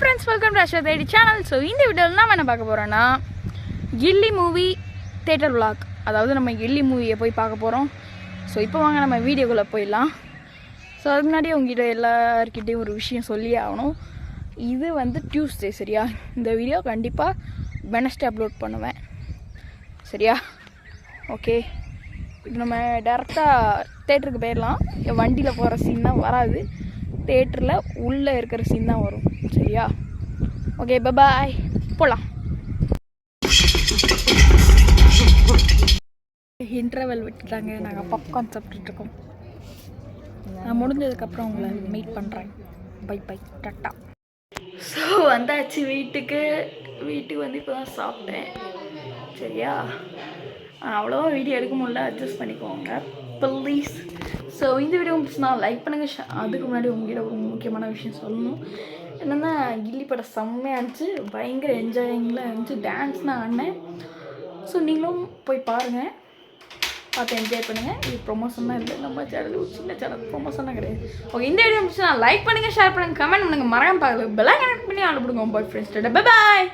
Friends, welcome to Aswath IT channel. So இந்த வீடியோவில் நம்ம என்ன பார்க்க போகிறோன்னா கில்லி மூவி தேட்டர் விளாக். அதாவது நம்ம கில்லி மூவியை போய் பார்க்க போகிறோம். ஸோ இப்போ வாங்க நம்ம வீடியோக்குள்ளே போயிடலாம். ஸோ அதுக்கு முன்னாடி உங்ககிட்ட எல்லாருக்கிட்டையும் ஒரு விஷயம் சொல்லி ஆகணும். இது வந்து டியூஸ்டே, சரியா? இந்த வீடியோ கண்டிப்பாக வெனஸ்டே அப்லோட் பண்ணுவேன், சரியா? ஓகே, இப்போ நம்ம டேரெக்டாக தேட்டருக்கு போயிடலாம். வண்டியில் போகிற சீன் தான் வராது, தேட்டரில் உள்ளே இருக்கிற சீன் தான் வரும், சரியா? ஓகே, பாய், போகலாம். இன்டர்வெல் விட்டுட்டாங்க, நாங்கள் பாப்கார்ன் சாப்பிட்டுருக்கோம். நான் முடிஞ்சதுக்கப்புறம் உங்களை மீட் பண்ணுறேன். By by, tata. ஸோ வந்தாச்சு வீட்டுக்கு வந்து இப்போ தான் சாப்பிட்டேன், சரியா? அவ்வளோவா வீடியோ எடுக்க முடியல, அட்ஜஸ்ட் பண்ணிக்கோங்க ப்ளீஸ். ஸோ இந்த வீடியோ பிடிச்சினா லைக் பண்ணுங்கள். அதுக்கு முன்னாடி உங்கள்கிட்ட ஒரு முக்கியமான விஷயம் சொல்லணும். என்னென்னா, கில்லி படம் செம்மையாக இருந்துச்சு, பயங்கர என்ஜாயிங்லாம் இருந்துச்சு, டான்ஸ்லாம் ஆடினேன். ஸோ நீங்களும் போய் பாருங்கள், பார்த்து என்ஜாய் பண்ணுங்கள். இது ப்ரொமோஷன்லாம் இல்லை, நம்ம சேனல் ஒரு சின்ன சேனல், ப்ரொமோஷன்லாம் கிடையாது. ஓகே, இந்த வீடியோ பிடிச்சினா லைக் பண்ணுங்கள், ஷேர் பண்ணுங்கள், கமெண்ட் பண்ணுங்கள், மறக்காம பார்க்கல பெல் ஐகான் பண்ணி ஆள் கொடுங்க உங்கள் பாய் ஃப்ரெண்ட்ஸ்கிட்ட. பாய்.